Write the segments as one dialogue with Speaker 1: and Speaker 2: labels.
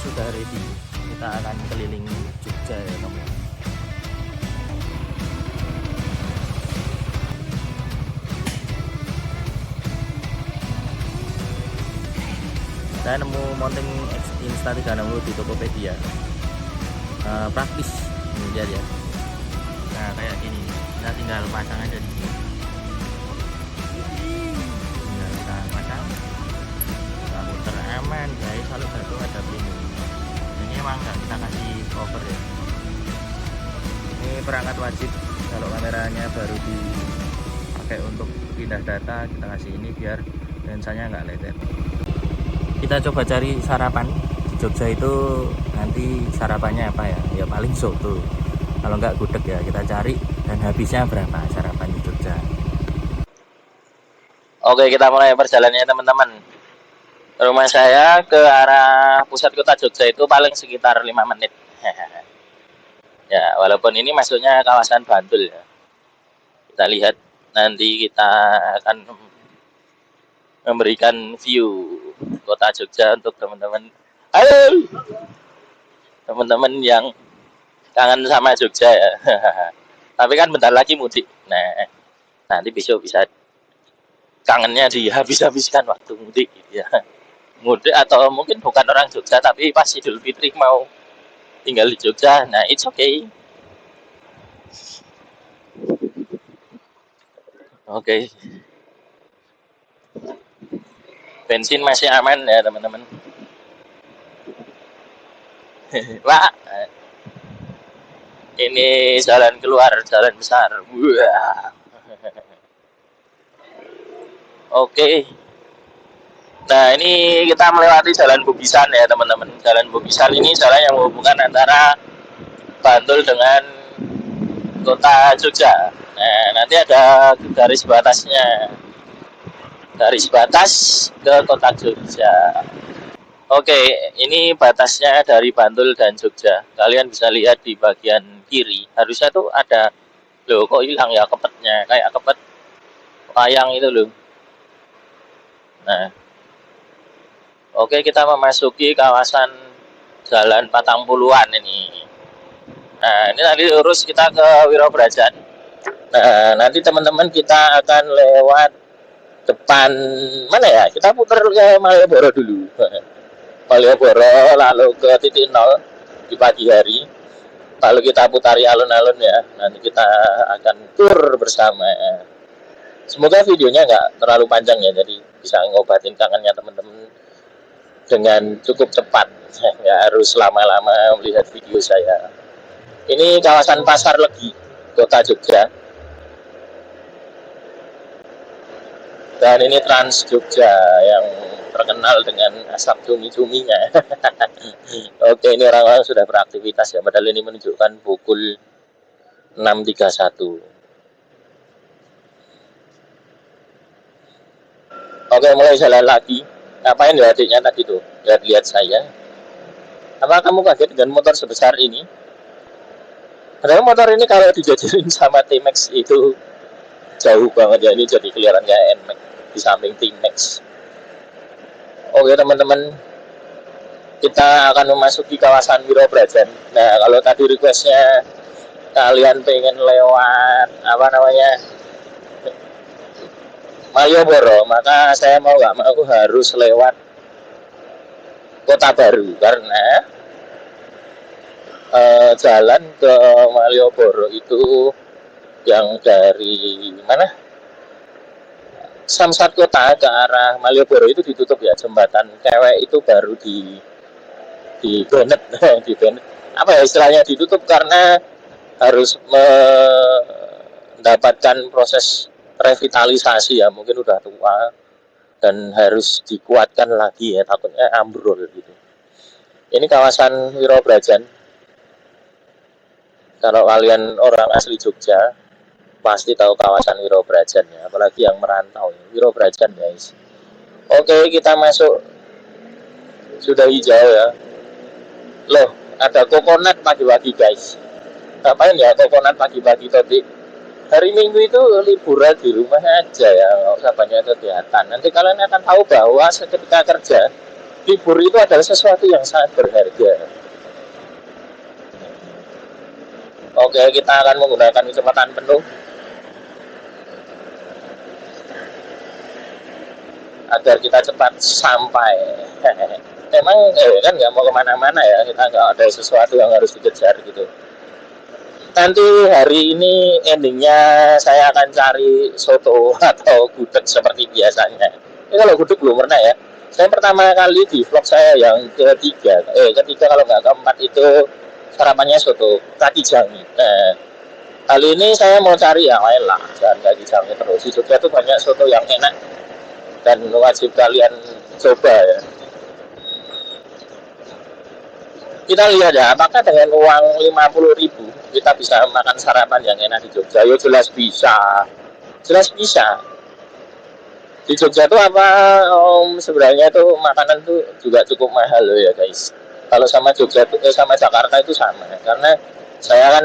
Speaker 1: sudah ready. Kita akan keliling Jogja ya teman-teman. Saya nemu mounting Insta360 di Tokopedia. Praktis, ini lihat ya. Nah kayak gini, kita tinggal pasang aja di sini. Tinggal kita pasang, lalu teraman guys. Kalau jatuh ada pelindung. Ini emang nggak kita kasih cover ya. Ini perangkat wajib. Kalau kameranya baru dipakai untuk pindah data, kita kasih ini biar lensanya nggak letet. Kita coba cari sarapan di Jogja itu, nanti sarapannya apa ya? Ya paling soto. Kalau nggak gudeg ya kita cari, dan habisnya berapa sarapan di Jogja. Oke, kita mulai perjalanannya teman-teman. Rumah saya ke arah pusat kota Jogja itu paling sekitar 5 menit. Ya, walaupun ini masuknya kawasan Bantul ya. Kita lihat nanti kita akan memberikan view kota Jogja untuk teman-teman. Halo teman-teman yang kangen sama Jogja ya. Tapi kan bentar lagi mudik. Nah, nanti besok bisa kangennya dihabis-habiskan waktu mudik gitu ya. Mudik atau mungkin bukan orang Jogja tapi pas Idul Fitri mau tinggal di Jogja. Nah, it's okay. Oke. Bensin masih aman ya teman-teman. Pak, ini jalan keluar, jalan besar. Wah. Oke. Nah, ini kita melewati jalan Bubisan ya teman-teman. Jalan Bubisan ini jalan yang menghubungkan antara Bantul dengan kota Jogja. Nah, nanti ada garis batasnya. Garis batas ke kota Jogja. Oke, ini batasnya dari Bantul dan Jogja. Kalian bisa lihat di bagian kiri. Harusnya tuh ada, loh kok hilang ya kepetnya, kayak kepet wayang itu loh. Nah, oke, kita memasuki kawasan Jalan Patang Puluhan ini. Nah, ini nanti lurus kita ke Wirobrajan. Nah, nanti teman-teman kita akan lewat depan mana ya? Kita putar ke Malioboro dulu. Malioboro lalu ke titik nol di pagi hari. Lalu kita putari alun-alun ya. Nanti kita akan tur bersama. Semoga videonya nggak terlalu panjang ya, jadi bisa ngobatin kangennya teman-teman dengan cukup cepat. Nggak harus lama-lama melihat video saya. Ini kawasan Pasar Legi, Kota Jogja. Dan ini Trans Jogja yang terkenal dengan asap cumi-cuminya. Oke, ini orang-orang sudah beraktivitas ya. Padahal ini menunjukkan pukul 6.31. Oke, mulai jalan lagi. Ngapain ya adiknya tadi tuh? Lihat-lihat saya. Apa kamu kaget dengan motor sebesar ini? Padahal motor ini kalau dijajarin sama T-Max itu jauh banget ya. Ini jadi kelihatan kayak NMAX di samping T-Max. Oke teman-teman, kita akan memasuki kawasan Wirobrajan. Nah, kalau tadi requestnya kalian pengen lewat apa namanya Malioboro, maka saya mau nggak mau harus lewat Kota Baru karena jalan ke Malioboro itu yang dari mana Samsat Kota ke arah Malioboro itu ditutup ya, jembatan Kewek itu baru di Bennett di Bennett apa ya istilahnya, ditutup karena harus mendapatkan proses revitalisasi ya, mungkin udah tua dan harus dikuatkan lagi ya, takutnya ambrol gitu. Ini kawasan Wirobrajan. Kalau kalian orang asli Jogja pasti tahu kawasan Wirobrajan ya, apalagi yang merantau. Wirobrajan guys. Oke, kita masuk. Sudah hijau ya. Loh, ada kokonat pagi-pagi guys. Ngapain ya kokonat pagi-pagi tadi? Hari Minggu itu liburan di rumah aja ya, nggak usah banyak kegiatan. Nanti kalian akan tahu bahwa ketika kerja Libur itu adalah sesuatu yang sangat berharga. Oke, kita akan menggunakan kecepatan penuh agar kita cepat sampai. Memang kan nggak mau kemana-mana ya, kita nggak ada sesuatu yang harus dikejar gitu. Nanti hari ini endingnya saya akan cari soto atau gudeg seperti biasanya. Ini kalau gudeg belum pernah ya. Saya pertama kali di vlog saya yang ketiga kalau nggak keempat itu sarapannya soto kaki jangi. Nah, kali ini saya mau cari yang lain lah, jangan kaki jangi terus. Di Jogja tuh banyak soto yang enak dan wajib kalian coba ya. Kita lihat ya, apakah dengan uang 50.000 kita bisa makan sarapan yang enak di Jogja? Yo jelas bisa, jelas bisa. Di Jogja tuh apa sebenarnya tuh makanan tuh juga cukup mahal loh ya guys. Kalau sama Jogja tuh sama Jakarta itu sama, karena saya kan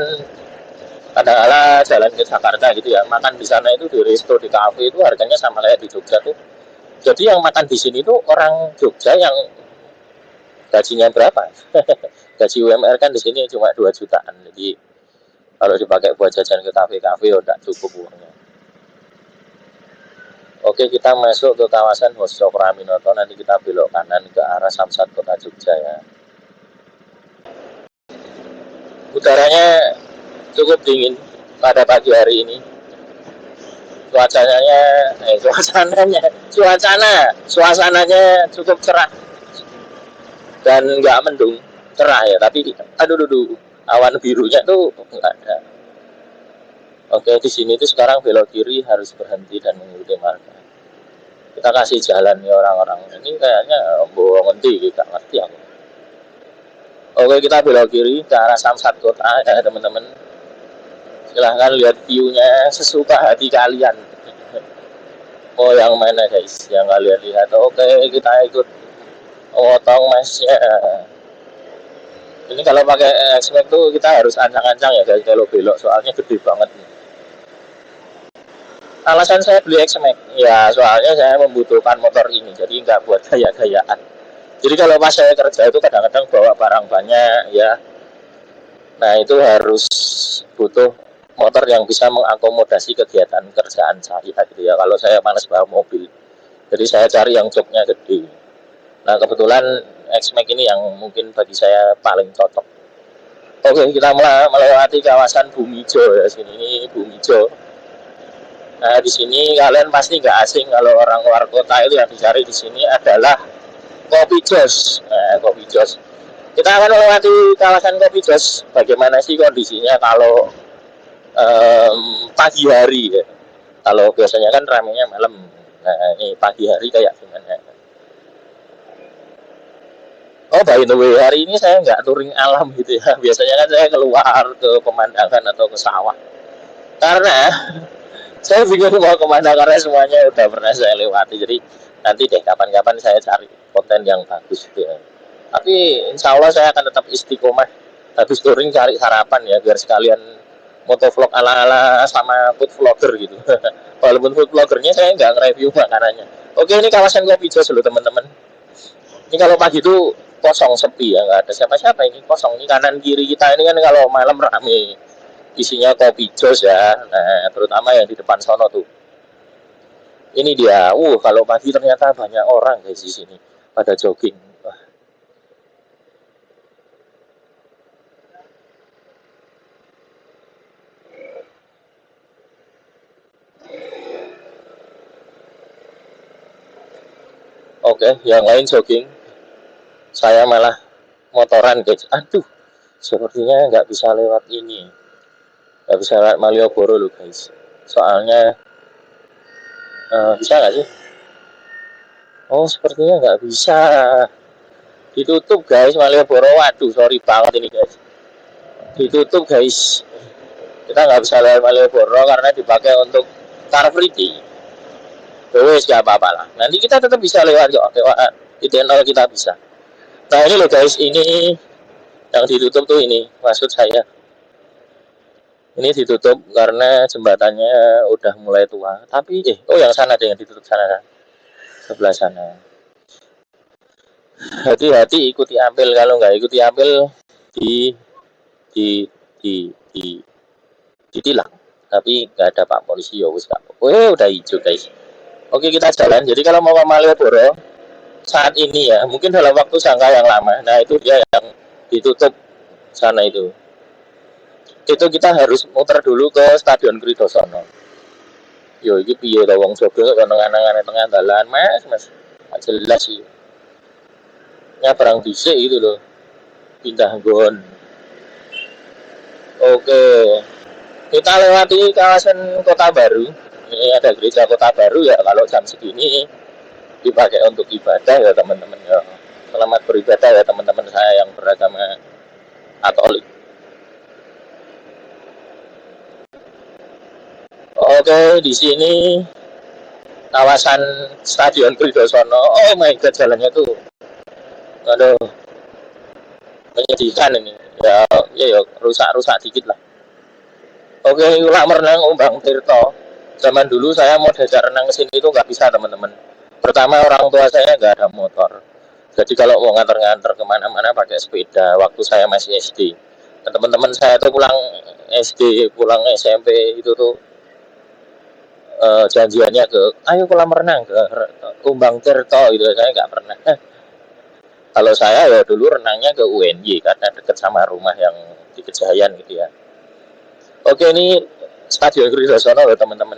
Speaker 1: kadang-kala jalan ke Jakarta gitu ya, makan di sana itu di resto di kafe itu harganya sama kayak di Jogja tuh. Jadi yang makan di sini tuh orang Jogja yang gajinya berapa? Gaji UMR kan di sini cuma 2 jutaan. Jadi kalau dipakai buat jajan ke kafe-kafe udah cukup uangnya. Oke, kita masuk ke kawasan Hosok Raminoto. Nanti kita belok kanan ke arah Samsat Kota Jogja ya. Udaranya cukup dingin pada pagi hari ini. Cuacanya, suasananya cukup cerah dan nggak mendung, cerah ya. Tapi aduh, awan birunya tuh nggak ada. Oke, di sini tuh sekarang belok kiri harus berhenti dan mengikuti marka. Kita kasih jalan nih orang-orang ini kayaknya bawa ngerti, kita ngerti aku. Oke, kita belok kiri ke arah Samsat Kota ya teman-teman. Silahkan lihat view-nya sesuka hati kalian. Oh yang mana guys yang kalian lihat? Oke, kita ikut potong masnya. Ini kalau pakai X-Max tuh kita harus ancang-ancang ya guys kalau belok, soalnya gede banget. Alasan saya beli X-Max ya soalnya saya membutuhkan motor ini, jadi nggak buat gaya-gayaan. Jadi kalau pas saya kerja itu kadang-kadang bawa barang banyak ya, nah itu harus butuh motor yang bisa mengakomodasi kegiatan kerjaan saya gitu ya. Kalau saya malas bawa mobil, jadi saya cari yang joknya gede. Nah kebetulan X-Max ini yang mungkin bagi saya paling cocok. Oke, kita melewati kawasan Bumijo ya, sini ini Bumijo. Nah di sini kalian pasti nggak asing kalau orang luar kota itu yang dicari di sini adalah kopi jos. Nah, kopi jos. Kita akan melewati kawasan kopi jos. Bagaimana sih kondisinya kalau pagi hari ya? Kalau biasanya kan ramenya malam. Nah ini pagi hari kayak gimana? Oh by the way, hari ini saya nggak touring alam gitu ya. Biasanya kan saya keluar ke pemandangan atau ke sawah. Karena saya bingung mau kemana karena semuanya udah pernah saya lewati. Jadi nanti deh kapan-kapan saya cari konten yang bagus gitu ya. Tapi insya Allah saya akan tetap istiqomah habis touring cari sarapan ya biar sekalian motovlog ala-ala sama food vlogger gitu. Walaupun food vloggernya saya nggak nge-review makanannya. Oke, ini kawasan kopi jos dulu teman-teman. Ini kalau pagi itu kosong sepi ya, nggak ada siapa-siapa, ini kosong. Ini kanan kiri kita ini kan kalau malam rame, isinya kopi jos ya. Nah terutama yang di depan sono tuh. Ini dia. Kalau pagi ternyata banyak orang guys di sini pada jogging. Wah. Oke, yang lain jogging, saya malah motoran guys. Aduh, sepertinya nggak bisa lewat ini, nggak bisa lewat Malioboro loh guys. Soalnya bisa nggak sih? Oh, sepertinya nggak bisa. Ditutup guys Malioboro. Waduh, sorry banget ini guys. Ditutup guys. Kita nggak bisa lewat Malioboro karena dipakai untuk car free day. Wes gak apa-apa lah. Nanti kita tetap bisa lewat kok. Lewat ITNL kita bisa. Nah ini loh guys, ini yang ditutup tuh ini. Maksud saya ini ditutup karena jembatannya udah mulai tua. Tapi yang sana deh yang ditutup sana, sebelah sana. Hati-hati ikuti apel, kalau nggak ikuti apel di di di di ditilang. Tapi nggak ada pak polisi ya wis, udah hijau guys. Oke kita jalan. Jadi kalau mau ke Malioboro saat ini ya, mungkin dalam waktu jangka yang lama. Nah itu dia yang ditutup sana itu. Itu kita harus muter dulu ke Stadion Kridosono. Yo iki piye to wong Jogja kok nang tengah dalan, Mas, Mas. Gak jelas sih. Nyabrang dhisik gitu loh. Pindah nggon. Oke. Kita lewati kawasan Kota Baru. Ini ada gereja Kota Baru ya, kalau jam segini dipakai untuk ibadah ya teman-teman ya. Selamat beribadah ya teman-teman saya yang beragama Katolik. Oke, di sini kawasan Stadion Kridosono. Oh my god, jalannya tuh, aduh, menyedihkan ini. Ya, ya, ya rusak-rusak dikit lah. Oke, ulah merenang Umbang Tirto. Zaman dulu saya mau diajak renang ke sini itu nggak bisa teman-teman. Pertama orang tua saya nggak ada motor. Jadi kalau mau nganter-nganter kemana-mana pakai sepeda. Waktu saya masih SD. Dan teman-teman saya tuh pulang SD, pulang SMP itu tuh janjiannya ke ayo kolam renang ke Umbang Tirto gitu, saya nggak pernah. Kalau saya ya dulu renangnya ke UNY karena dekat sama rumah yang di Kejayaan gitu ya. Oke ini Stadion Kridosono loh teman-teman.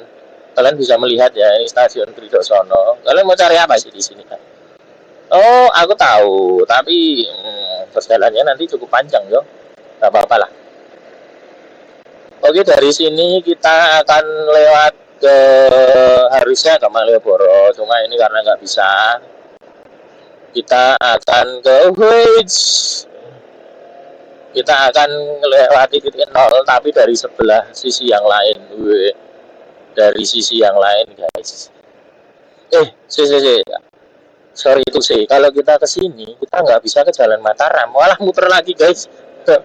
Speaker 1: Kalian bisa melihat ya ini Stadion Kridosono. Kalian mau cari apa sih di sini kan? Oh aku tahu, tapi perjalanannya nanti cukup panjang yo. Gak apa-apa lah. Oke dari sini kita akan lewat ke harusnya ke Malioboro, cuma ini karena nggak bisa. Kita akan ke kita akan melewati titik nol tapi dari sebelah sisi yang lain. Dari sisi yang lain guys. Si. Sorry itu sih. Kalau kita ke sini kita nggak bisa ke Jalan Mataram, malah muter lagi guys.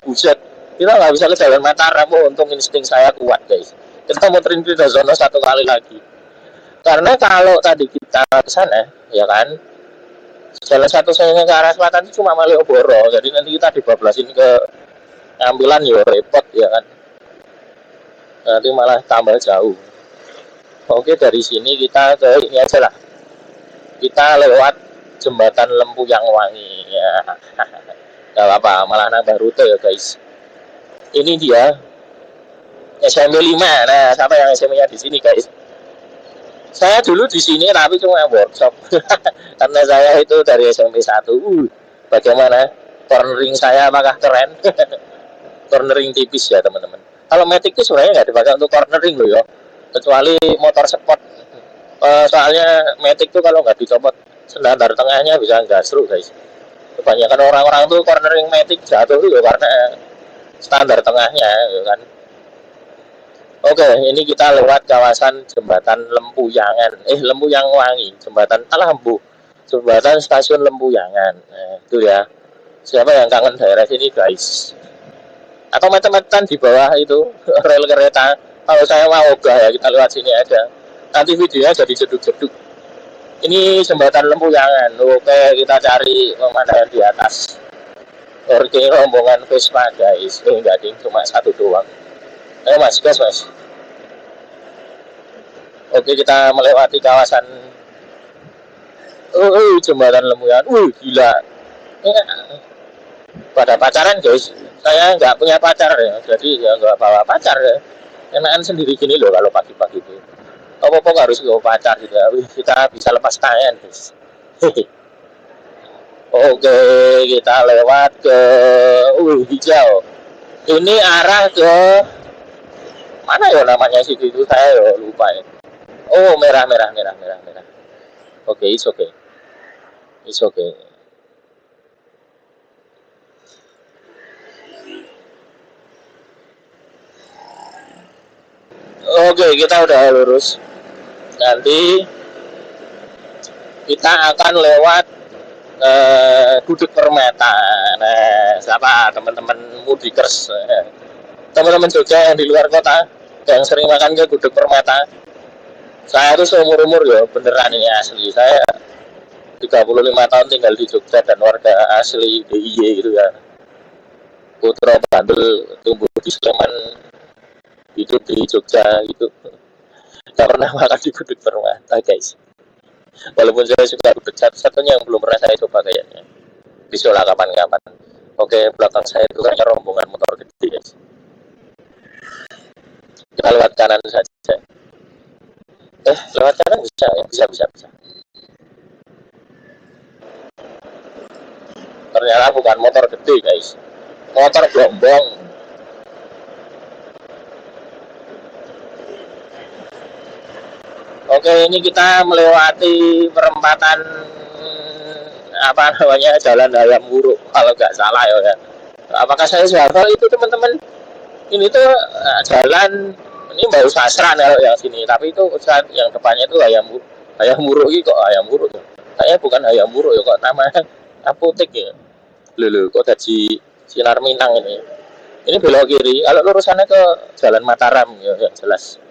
Speaker 1: Buset. Kita nggak bisa ke Jalan Mataram. Oh, untung insting saya kuat guys. Kita muterin Kridosono satu kali lagi. Karena kalau tadi kita ke sana, ya kan, jalan satu satunya ke arah selatan itu cuma Malioboro. Jadi nanti kita dibablasin ke ngambilan ya repot ya kan. Nanti malah tambah jauh. Oke dari sini kita ke ini aja lah. Kita lewat jembatan Lempuyang Wangi ya. Gak apa-apa, malah nambah rute ya guys. Ini dia SMP 5. Nah, siapa yang SMP-nya di sini guys? Saya dulu di sini tapi cuma workshop. Karena saya itu dari SMP 1. Bagaimana? Cornering saya apakah keren? Cornering tipis ya teman-teman. Kalau Matic itu sebenarnya nggak dipakai untuk cornering loh ya. Kecuali motor sport. Soalnya Matic tuh kalau nggak dicopot standar tengahnya bisa gasru guys. Kebanyakan orang-orang tuh cornering Matic jatuh tuh ya karena standar tengahnya ya kan. Oke, ini kita lewat kawasan jembatan Lempuyangan. Lempuyang Wangi, jembatan Lampu. Jembatan stasiun Lempuyangan. Nah, itu ya. Siapa yang kangen daerah sini, guys? Atau macam-macam di bawah itu rel kereta. Kalau saya mau ogah ya, kita lewat sini aja. Nanti videonya jadi jeduk-jeduk. Ini jembatan Lempuyangan. Oke, kita cari pemandangan di atas. Oke, rombongan Vespa, guys. Enggak ding, cuma satu doang. Ayo mas, gas mas. Oke kita melewati kawasan jembatan Lempuyangan. Gila. Pada pacaran guys. Saya nggak punya pacar ya, jadi ya nggak bawa pacar ya. Enakan sendiri gini loh kalau pagi-pagi itu. Apa-apa harus bawa pacar gitu ya. Kita bisa lepas tangan guys. Oke kita lewat ke hijau. Ini arah ke mana ya namanya sih itu saya lupa ya. Oh merah. Oke, it's okay. It's okay. Oke, kita udah lurus. Nanti kita akan lewat Gudeg Permata. Nah, siapa teman-teman mudikers, teman-teman Jogja yang di luar kota yang sering makan ke Gudeg Permata. Saya tuh seumur umur ya beneran ini asli. Saya 35 tahun tinggal di Jogja dan warga asli DIY gitu ya. Putra Bandel tumbuh di Sleman, hidup di Jogja gitu. Gak pernah makan di gudeg permata guys. Walaupun saya suka gudeg, satu-satunya yang belum pernah saya coba kayaknya. Bisa lah kapan-kapan. Oke, belakang saya itu kayaknya rombongan motor gede guys. Kita lewat kanan saja. Lewat kanan bisa ya, bisa. Ternyata bukan motor gede guys, motor gelombang. Oke, ini kita melewati perempatan apa namanya, Jalan Hayam Wuruk kalau nggak salah ya. Apakah saya hafal itu teman-teman? Ini tuh jalan, ini baru sastra kalau yang sini, tapi itu yang depannya itu Hayam Wuruk ini kok Hayam Wuruk ya? Kayaknya bukan Hayam Wuruk ya, kok namanya apotek ya. Lulu kok jadi Sinar Minang ini. Ini belok kiri, kalau lurusannya ke Jalan Mataram ya, yang jelas.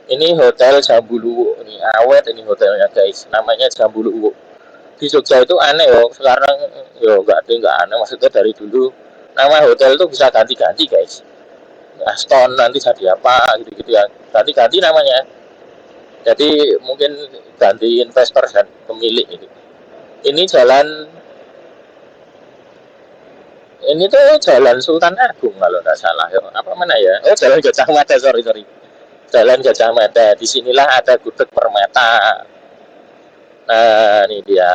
Speaker 1: Ini Hotel Jambuluwo, ini awet ini hotelnya guys, namanya Jambuluwo. Di Jogja itu aneh yo, sekarang yo nggak aneh, maksudnya dari dulu nama hotel itu bisa ganti-ganti guys. Aston nanti jadi apa gitu-gitu ya, ganti-ganti namanya. Jadi mungkin ganti investor dan pemilik ini. Ini jalan, ini tuh Jalan Sultan Agung kalau nggak salah ya. Apa mana ya? Oh, Jalan Gajah Mada, sorry. Jalan Gajah Mada. Disinilah ada gudeg permata. Nah, ini dia.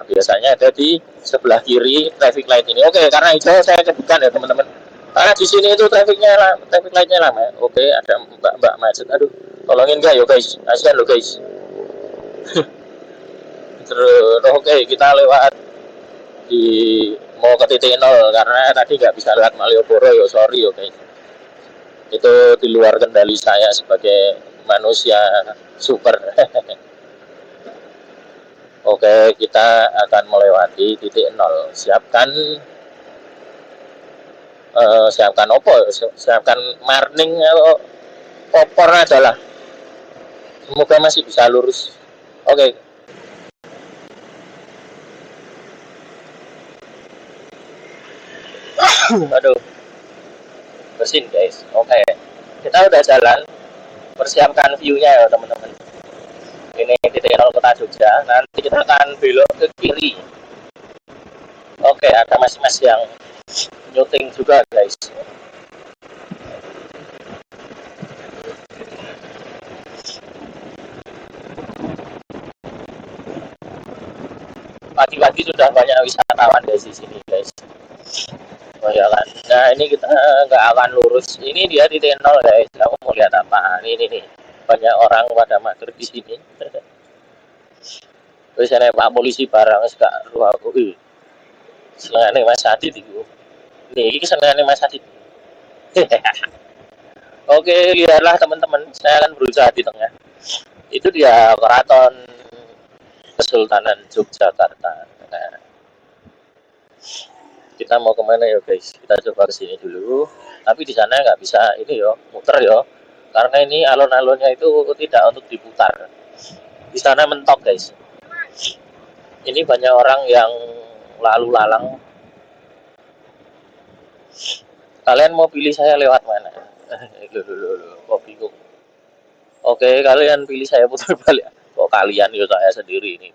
Speaker 1: Biasanya ada di sebelah kiri traffic light ini. Oke, karena hijau saya kedukan ya teman-teman. Karena di sini itu traffic lightnya lama. Oke, ada mbak-mbak macet. Aduh, tolongin gak yo guys. Kasihan lo guys. Terus oke, kita lewat di mau ke titik nol karena tadi nggak bisa lewat Malioboro yo, sorry yo guys. Itu di luar kendali saya sebagai manusia super. Oke, kita akan melewati titik nol. Siapkan opo, siapkan marning atau popor adalah. Semoga masih bisa lurus. Oke. Aduh, bersin guys. Oke. Kita udah jalan. Persiapkan view-nya ya teman-teman. Ini titik nol kota Jogja. Nanti kita akan belok ke kiri. Oke, ada mas-mas yang nyuting juga guys. Pagi-pagi sudah banyak wisatawan guys di sini guys. Oh ya kan. Nah ini kita nggak akan lurus. Ini dia titik nol guys. Kamu mau lihat apa? Ini nih. Banyak orang pada mager di sini. Terus saya Pak polisi barang gak lu aku. Senengane Mas Adit itu. Nih, ini senengane Mas Adit. Oke, lihatlah teman-teman. Saya akan berusaha di tengah. Itu dia Keraton Kesultanan Yogyakarta. Nah, kita mau kemana ya guys? Kita coba ke sini dulu. Tapi di sana nggak bisa ini yo, muter yo. Karena ini alun-alunnya itu tidak untuk diputar. Di sana mentok guys. Ini banyak orang yang lalu lalang. Kalian mau pilih saya lewat mana? Kok bingung? Oke, kalian pilih saya putar balik. Kok kalian ya, saya sendiri ini.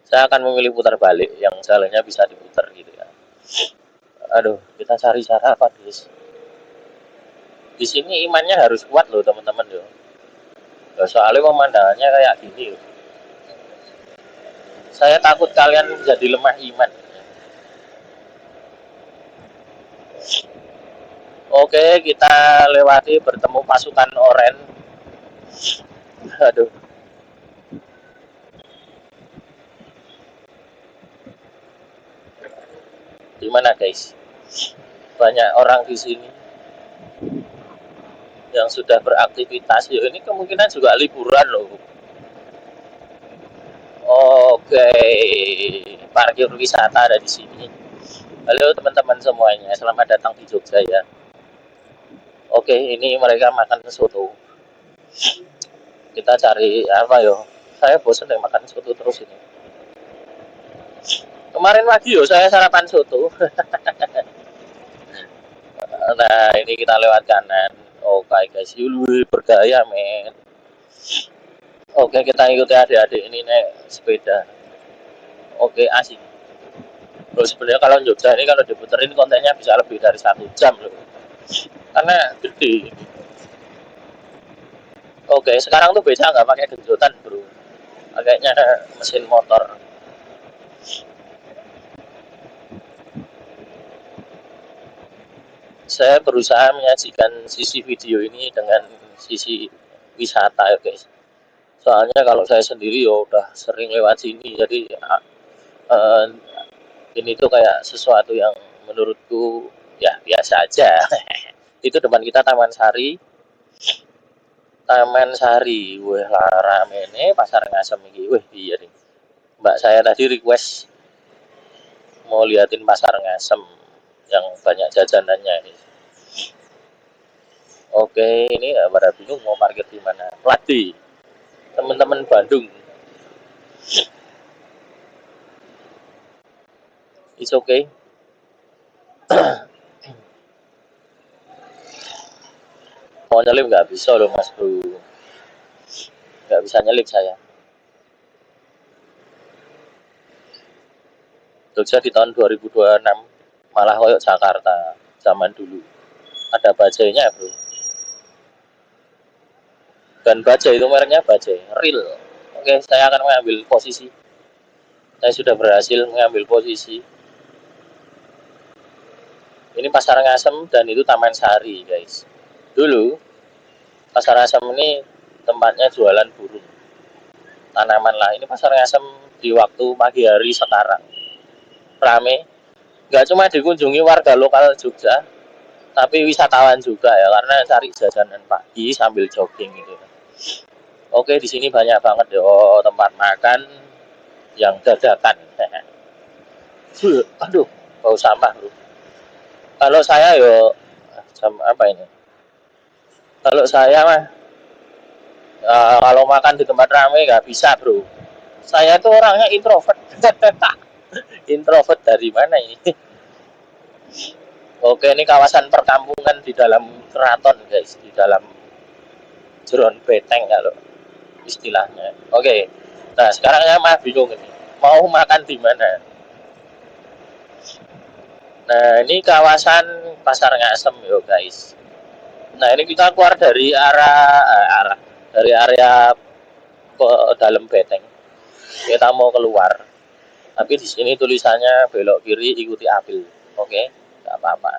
Speaker 1: Saya akan memilih putar balik yang jalannya bisa diputar gitu ya. Aduh, kita cari cara apa guys? Di sini imannya harus kuat loh teman-teman yo. Soalnya pemandangannya kayak gini. Saya takut kalian menjadi lemah iman. Oke, kita lewati bertemu pasukan oren. Aduh. Gimana guys? Banyak orang di sini yang sudah beraktivitas. Yo, ini kemungkinan juga liburan loh. Oke, parkir wisata ada di sini. Halo teman-teman semuanya, selamat datang di Jogja ya. Oke, ini mereka makan soto. Kita cari apa yo? Saya bosan deh makan soto terus ini. Kemarin pagi yo saya sarapan soto. Nah, ini kita lewat kanan. Oke guys, yului bergaya men. Oke, kita ikuti adik-adik ini naik sepeda. Oke, asik. Terus sebenarnya kalau Jogja ini kalau diputerin kontennya bisa lebih dari 1 jam loh. Karena gede. Oke, sekarang tuh beca nggak pakai genjotan bro. Pakainya mesin motor. Saya berusaha menyajikan sisi video ini dengan sisi wisata ya guys. Soalnya kalau saya sendiri ya udah sering lewat sini, jadi uh, ini tuh kayak sesuatu yang menurutku ya biasa aja. Itu depan kita Taman Sari. Taman Sari, wah lah rame nih pasar ngasem ini. Wah iya nih. Mbak saya tadi request mau liatin pasar ngasem yang banyak jajanannya ini. Oke, ini ya pada bingung mau parkir di mana. Pelatih, teman-teman Bandung. It's okay. Mau nyelip nggak bisa loh mas bro. Nggak bisa nyelip saya. Jogja di tahun 2026 malah koyok Jakarta zaman dulu. Ada bajainya bro. Dan bajai itu mereknya bajai real. Oke, saya akan mengambil posisi. Saya sudah berhasil mengambil posisi. Ini Pasar Ngasem dan itu Taman Sari guys. Dulu Pasar Ngasem ini tempatnya jualan burung, tanaman lah. Ini Pasar Ngasem di waktu pagi hari sekarang rame. Gak cuma dikunjungi warga lokal Jogja, tapi wisatawan juga ya, karena cari jajanan pagi sambil jogging gitu. Oke, di sini banyak banget ya tempat makan yang dadakan. Aduh, bau sampah bro. Kalau saya yo jam apa ini? Kalau saya mah kalau makan di tempat ramai nggak bisa bro. Saya tuh orangnya introvert. Introvert dari mana ini? Oke, ini kawasan perkampungan di dalam keraton guys, di dalam Jeron Beteng kalau istilahnya. Oke, nah sekarang saya mah bingung ini, mau makan di mana? Nah ini kawasan Pasar Ngasem yo guys. Nah ini kita keluar dari arah dari area ke dalam Beteng. Kita mau keluar, tapi di sini tulisannya belok kiri ikuti apel. Oke, nggak apa-apa.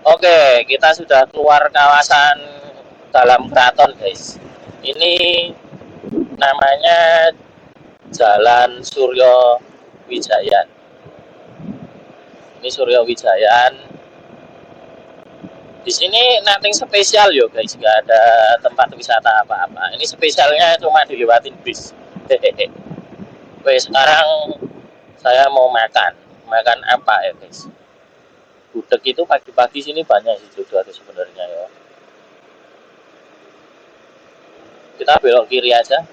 Speaker 1: Oke, kita sudah keluar kawasan dalam keraton guys. Ini namanya Jalan Suryo Wijayan. Ini Suryo Wijayan. Di sini nothing spesial yo guys, nggak ada tempat wisata apa-apa. Ini spesialnya cuma dilewatin bis. Hehehe. Oke, sekarang saya mau makan. Makan apa ya guys? Gudeg itu pagi-pagi sini banyak sih Jogja sebenarnya ya. Kita belok kiri aja.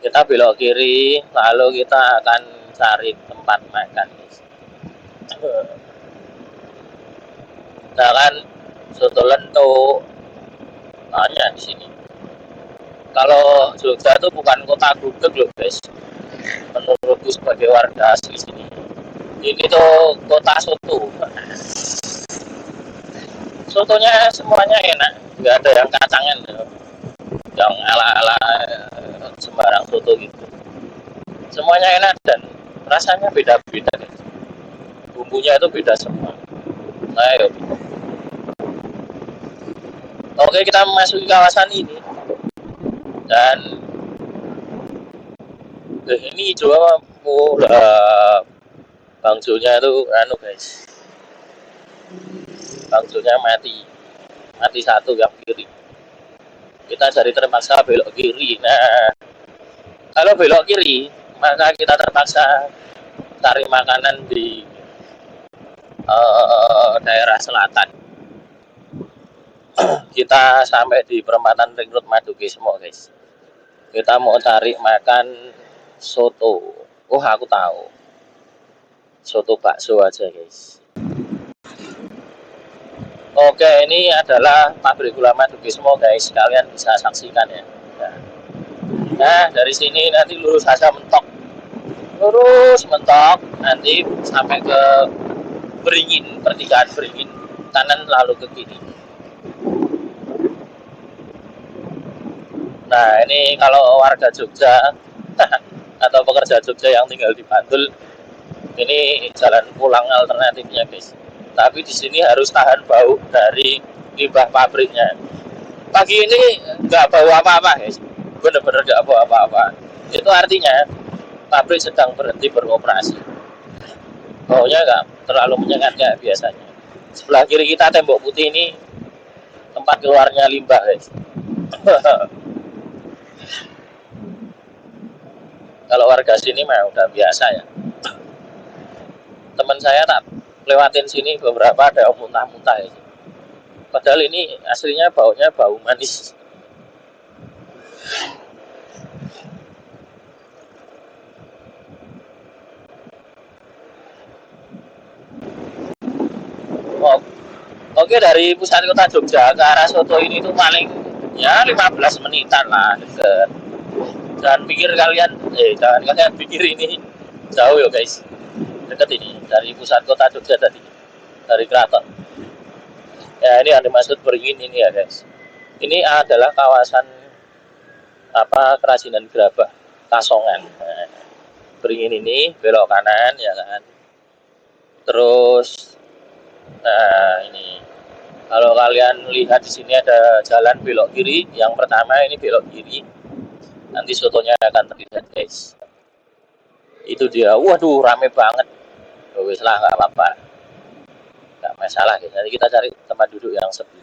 Speaker 1: Kita belok kiri, lalu kita akan cari tempat makan. Nah kan soto lento banyak di sini. Kalau Jogja itu bukan kota gudeg loh guys. Menurutku sebagai warga asli sini. Ini tuh kota soto. Sotonya semuanya enak, nggak ada yang kacangan, yang ala-ala sembarang soto gitu. Semuanya enak dan rasanya beda-beda guys. Bumbunya itu beda semua. Nah, yuk. Oke, kita memasuki kawasan ini dan ini juga Bang Jonya itu anu guys. bangsunya mati satu yang kiri. Kita jadi terpaksa belok kiri. Nah, kalau belok kiri maka kita terpaksa cari makanan di daerah selatan. Kita sampai di perempatan Ring Road Madukismo, guys. Kita mau cari makan soto. Oh, aku tahu. Soto bakso aja, guys. Oke, ini adalah pabrik gula Madukismo, guys. Kalian bisa saksikan ya. Nah, dari sini nanti lurus saja mentok. Lurus mentok, nanti sampai ke Beringin, pertigaan Beringin. Kanan lalu ke kiri. Nah, ini kalau warga Jogja atau pekerja Jogja yang tinggal di Bantul, ini jalan pulang alternatifnya, guys. Tapi di sini harus tahan bau dari limbah pabriknya. Pagi ini nggak bau apa-apa, guys. Bener-bener nggak bau apa-apa. Itu artinya pabrik sedang berhenti beroperasi. Baunya nggak terlalu menyengat kayak biasanya. Sebelah kiri kita tembok putih ini tempat keluarnya limbah, guys. Kalau warga sini mah udah biasa ya. Teman saya tak lewatin sini beberapa ada yang muntah-muntah ya. Padahal ini aslinya baunya bau manis. Oh, oke, dari pusat kota Jogja ke arah Soto ini tuh paling ya 15 menitan lah. Jangan pikir kalian, jangan kalian pikir ini jauh ya, guys. Dekat ini dari pusat kota Jogja tadi, dari keraton. Ya, ini yang dimaksud Beringin ini ya, guys. Ini adalah kawasan kerajinan gerabah Kasongan. Nah, Beringin ini belok kanan ya kan. Terus nah ini kalau kalian lihat di sini ada jalan belok kiri. Yang pertama ini belok kiri. Nanti sotonya akan terlihat, guys. Itu dia. Waduh, rame banget. Wis lah, nggak apa-apa. Nggak masalah, guys. Nanti kita cari tempat duduk yang sepi.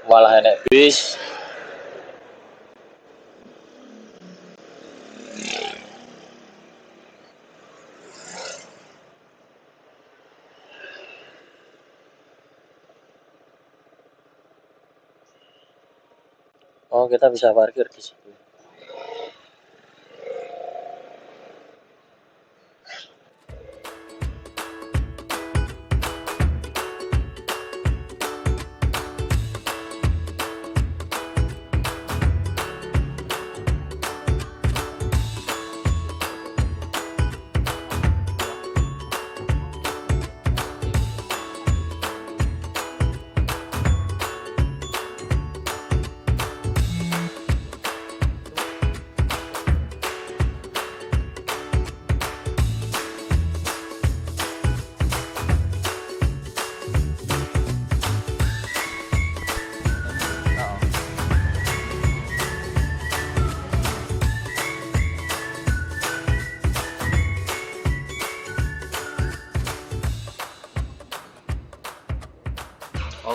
Speaker 1: Malah enek bis. Oh, kita bisa parkir di situ.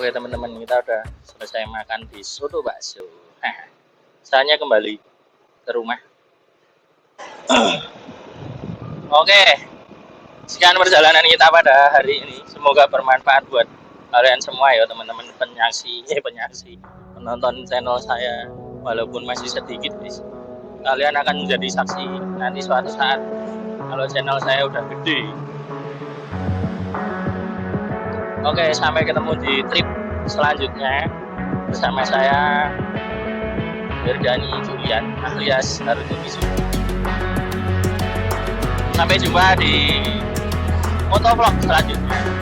Speaker 1: Oke teman-teman, kita udah selesai makan di soto bakso. Saatnya kembali ke rumah. Oke, sekian perjalanan kita pada hari ini. Semoga bermanfaat buat kalian semua ya teman-teman penyaksi, penonton channel saya. Walaupun masih sedikit, guys. Kalian akan menjadi saksi nanti suatu saat kalau channel saya udah gede. Oke, sampai ketemu di trip selanjutnya bersama saya Wirdani Julian alias Haruto Mizu. Sampai jumpa di motovlog selanjutnya.